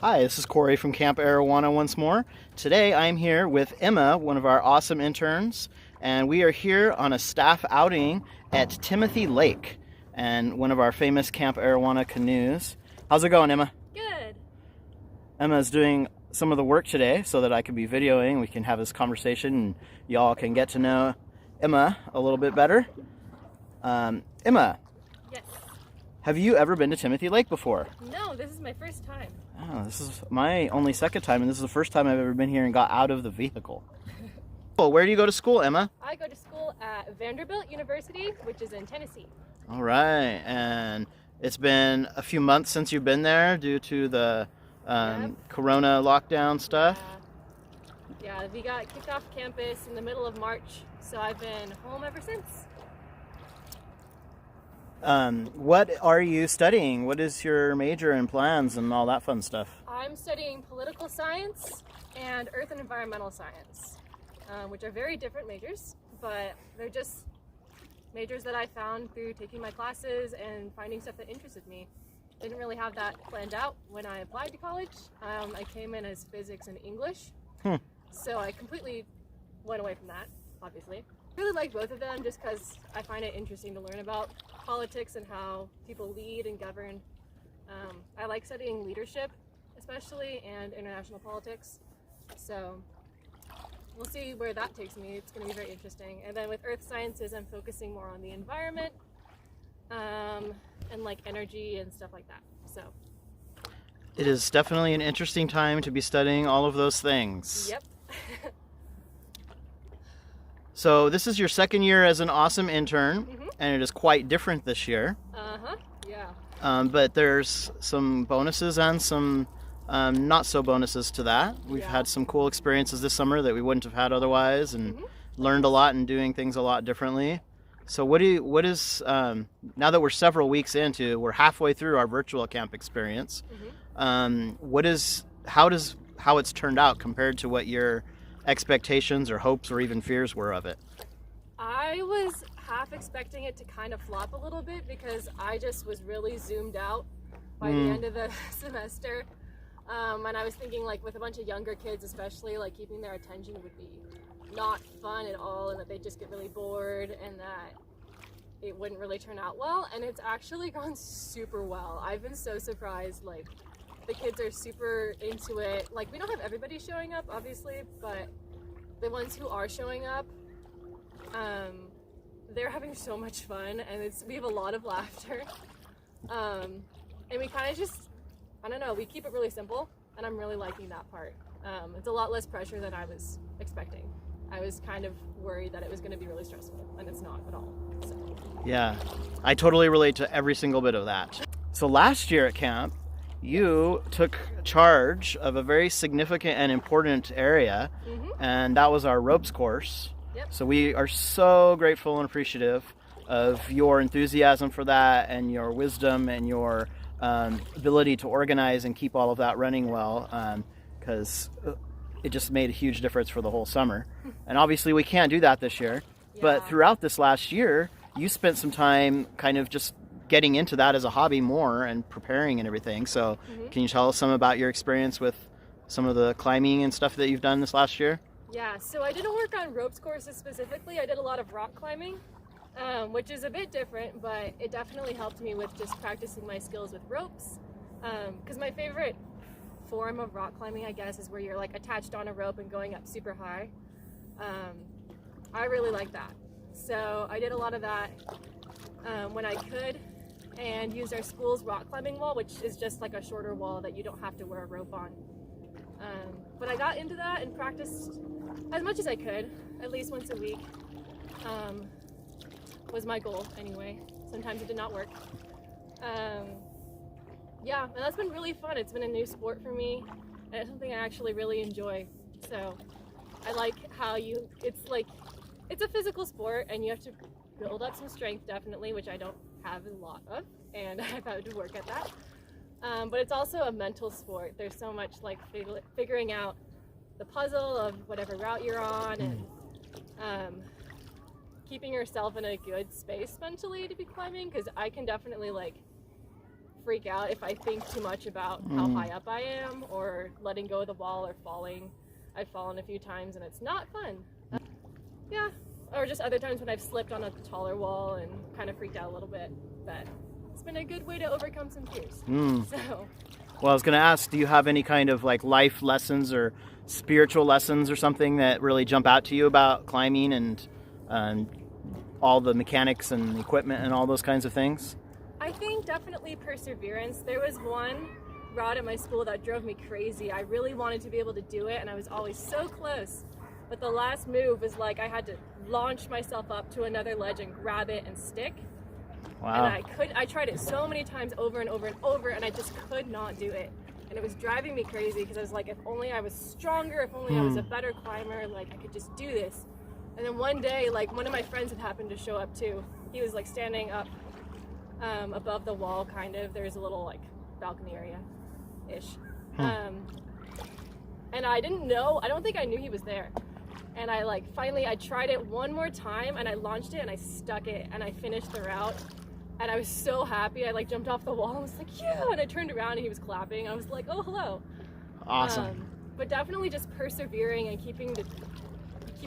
Hi, this is Corey from Camp Arowana once more. Today I'm here with Emma, one of our awesome interns, and we are here on a staff outing at Timothy Lake and one of our famous Camp Arowana canoes. How's it going, Emma? Good. Emma's doing some of the work today so that I can be videoing. We can have this conversation and y'all can get to know Emma a little bit better. Emma, Yes. have you ever been to Timothy Lake before? No, this is my first time. Oh, this is my only second time, and this is the first time I've ever been here and got out of the vehicle. Well, where do you go to school, Emma? I go to school at Vanderbilt University, which is in Tennessee. All right, and it's been a few months since you've been there due to the Corona lockdown stuff. Yeah, we got kicked off campus in the middle of March, so I've been home ever since. What are you studying? What is your major and plans and all that fun stuff? I'm studying political science and earth and environmental science, which are very different majors, but they're just majors that I found through taking my classes and finding stuff that interested me. Didn't really have that planned out when I applied to college. I came in as physics and English, so I completely went away from that, obviously. I really like both of them just because I find it interesting to learn about politics and how people lead and govern. I like studying leadership, especially, and international politics. So we'll see where that takes me. It's going to be very interesting. And then with earth sciences, I'm focusing more on the environment and like energy and stuff like that. So it is definitely an interesting time to be studying all of those things. Yep. So this is your second year as an awesome intern, and it is quite different this year. Yeah. But there's some bonuses and some not so bonuses to that. We've had some cool experiences this summer that we wouldn't have had otherwise, and learned a lot and doing things a lot differently. So what is now that we're several weeks into, we're halfway through our virtual camp experience. How it's turned out compared to what your expectations or hopes or even fears were of it? I was half expecting it to kind of flop a little bit because I just was really zoomed out by the end of the semester. And I was thinking, like, with a bunch of younger kids especially, like, keeping their attention would be not fun at all, and that they'd just get really bored and that it wouldn't really turn out well. And it's actually gone super well. I've been so surprised. Like, the kids are super into it. Like, we don't have everybody showing up, obviously, but the ones who are showing up, they're having so much fun, and we have a lot of laughter. And we kind of just, I don't know, we keep it really simple, and I'm really liking that part. It's a lot less pressure than I was expecting. I was kind of worried that it was going to be really stressful, and it's not at all. So. Yeah, I totally relate to every single bit of that. So last year at camp, you took charge of a very significant and important area, and that was our ropes course. Yep. So we are so grateful and appreciative of your enthusiasm for that and your wisdom and your ability to organize and keep all of that running well, because it just made a huge difference for the whole summer. And obviously we can't do that this year, but throughout this last year, you spent some time kind of just getting into that as a hobby more and preparing and everything. So can you tell us some about your experience with some of the climbing and stuff that you've done this last year? Yeah, so I didn't work on ropes courses specifically. I did a lot of rock climbing, which is a bit different, but it definitely helped me with just practicing my skills with ropes. Because my favorite form of rock climbing, I guess, is where you're like attached on a rope and going up super high. I really like that. So I did a lot of that when I could, and used our school's rock climbing wall, which is just like a shorter wall that you don't have to wear a rope on. But I got into that and practiced as much as I could, at least once a week. Was my goal anyway. Sometimes it did not work. Yeah, and that's been really fun. It's been a new sport for me, and it's something I actually really enjoy. So I like how it's a physical sport, and you have to build up some strength, definitely, which I don't have a lot of, and I've had to work at that. But it's also a mental sport. There's so much like figuring out the puzzle of whatever route you're on, and keeping yourself in a good space mentally to be climbing, because I can definitely like freak out if I think too much about how high up I am or letting go of the wall or falling. I've fallen a few times and it's not fun. Yeah, or just other times when I've slipped on a taller wall and kind of freaked out a little bit. But it's been a good way to overcome some fears. So. Well, I was going to ask, do you have any kind of like life lessons or spiritual lessons or something that really jump out to you about climbing and all the mechanics and equipment and all those kinds of things? I think definitely perseverance. There was one route at my school that drove me crazy. I really wanted to be able to do it and I was always so close. But the last move was like I had to launch myself up to another ledge and grab it and stick. Wow. And I tried it so many times over and over and over and I just could not do it. And it was driving me crazy because I was like, if only I was stronger, if only I was a better climber, like I could just do this. And then one day, like one of my friends had happened to show up too. He was like standing up above the wall kind of. There's a little like balcony area-ish. And I didn't know, I don't think I knew he was there. And I like finally I tried it one more time and I launched it and I stuck it and I finished the route and I was so happy. I like jumped off the wall and was like, yeah, and I turned around and he was clapping. I was like, oh, hello. Awesome. But definitely just persevering and keep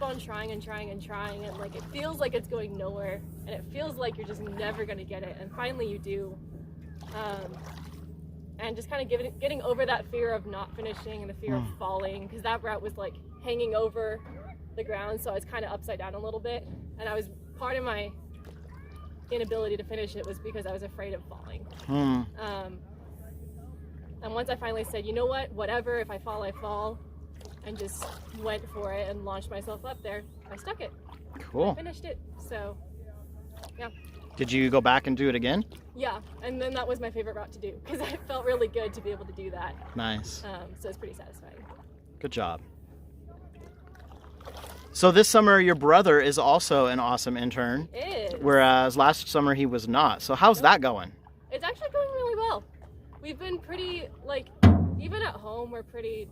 on trying and trying and trying, and like it feels like it's going nowhere and it feels like you're just never gonna get it, and finally you do. And just kind of getting over that fear of not finishing and the fear of falling, because that route was like hanging over the ground, so I was kind of upside down a little bit, and I was part of my inability to finish it was because I was afraid of falling. And once I finally said, you know what, whatever, if I fall, I fall, and just went for it and launched myself up there, I stuck it. Cool. I finished it. So yeah. Did you go back and do it again? Yeah, and then that was my favorite route to do because it felt really good to be able to do that. Nice. So it's pretty satisfying. Good job. So this summer, your brother is also an awesome intern. It is. Whereas last summer he was not. So how's that going? It's actually going really well. We've been pretty, like, even at home, we're pretty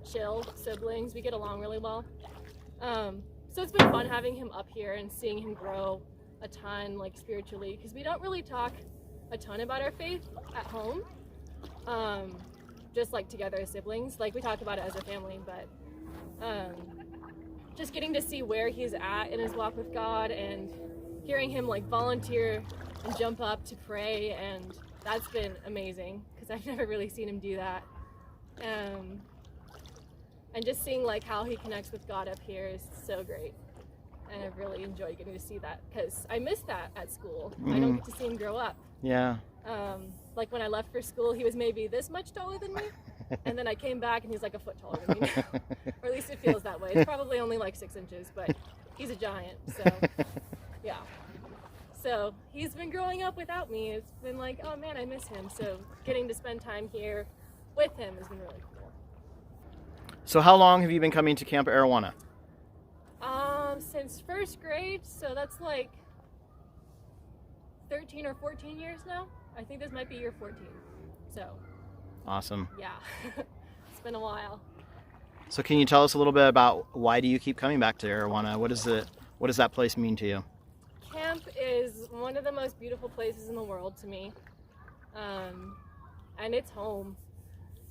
chill siblings. We get along really well. So it's been fun having him up here and seeing him grow a ton, like, spiritually, because we don't really talk a ton about our faith at home. Just like together as siblings. Like, we talk about it as a family, but just getting to see where he's at in his walk with God and hearing him like volunteer and jump up to pray, and that's been amazing because I've never really seen him do that. And just seeing like how he connects with God up here is so great. And I've really enjoyed getting to see that because I missed that at school. I don't get to see him grow up. Yeah. Like when I left for school, he was maybe this much taller than me. And then I came back and he's like a foot taller than me now. Or at least it feels that way. It's probably only like 6 inches, but he's a giant, so yeah. So he's been growing up without me. It's been like, oh man, I miss him. So getting to spend time here with him has been really cool. So how long have you been coming to Camp Arowana? Since first grade, so that's like 13 or 14 years now. I think this might be year 14. So awesome. yeah. It's been a while. So can you tell us a little bit about why do you keep coming back to Arowana? What does that place mean to you? Camp is one of the most beautiful places in the world to me. And it's home.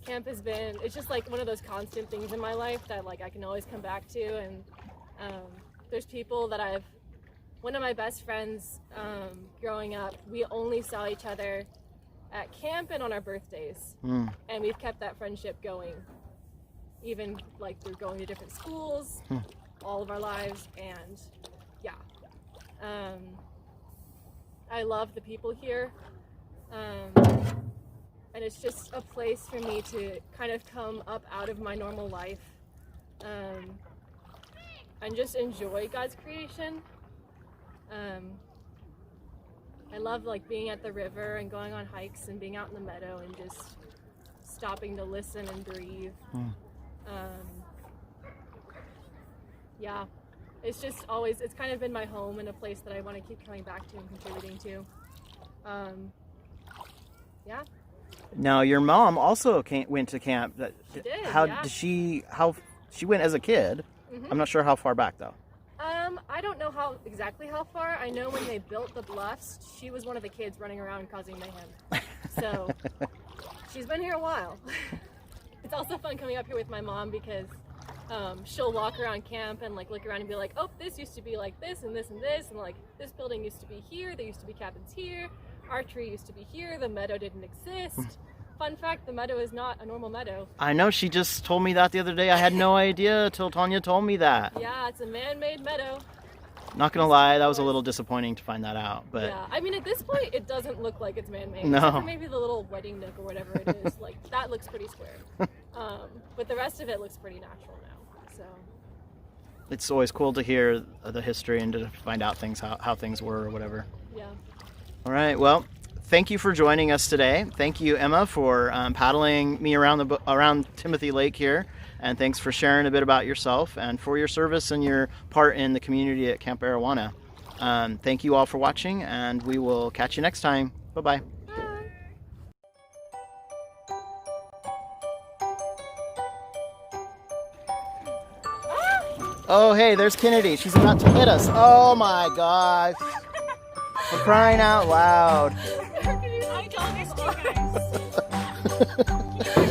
Camp has been, it's just like one of those constant things in my life that like I can always come back to. And there's people that one of my best friends growing up, we only saw each other at camp and on our birthdays. And we've kept that friendship going, even like through going to different schools, all of our lives. And yeah, I love the people here. And it's just a place for me to kind of come up out of my normal life and just enjoy God's creation. I love like being at the river and going on hikes and being out in the meadow and just stopping to listen and breathe. Yeah, it's just always, it's kind of been my home and a place that I want to keep coming back to and contributing to. Yeah. Now your mom also went to camp. She did. How yeah. did she? How she went as a kid? I'm not sure how far back though. I don't know exactly how far. I know when they built the bluffs, she was one of the kids running around causing mayhem. So she's been here a while. It's also fun coming up here with my mom because she'll walk around camp and like look around and be like, oh, this used to be like this and this and this, and like this building used to be here, there used to be cabins here, archery used to be here, the meadow didn't exist. Fun fact, the meadow is not a normal meadow. I know, she just told me that the other day. I had no idea till Tanya told me that. Yeah, it's a man-made meadow. Not gonna lie, that was a little disappointing to find that out, but yeah, I mean, at this point it doesn't look like it's man-made. No. Except for maybe the little wedding nook or whatever it is. Like, that looks pretty square. But the rest of it looks pretty natural now. So it's always cool to hear the history and to find out things, how things were or whatever. yeah. All right, well, thank you for joining us today. Thank you, Emma, for paddling me around Timothy Lake here. And thanks for sharing a bit about yourself and for your service and your part in the community at Camp Arowana. Thank you all for watching, and we will catch you next time. Bye-bye. Bye. Oh, hey, there's Kennedy. She's about to hit us. Oh my gosh. For crying out loud. I told you guys.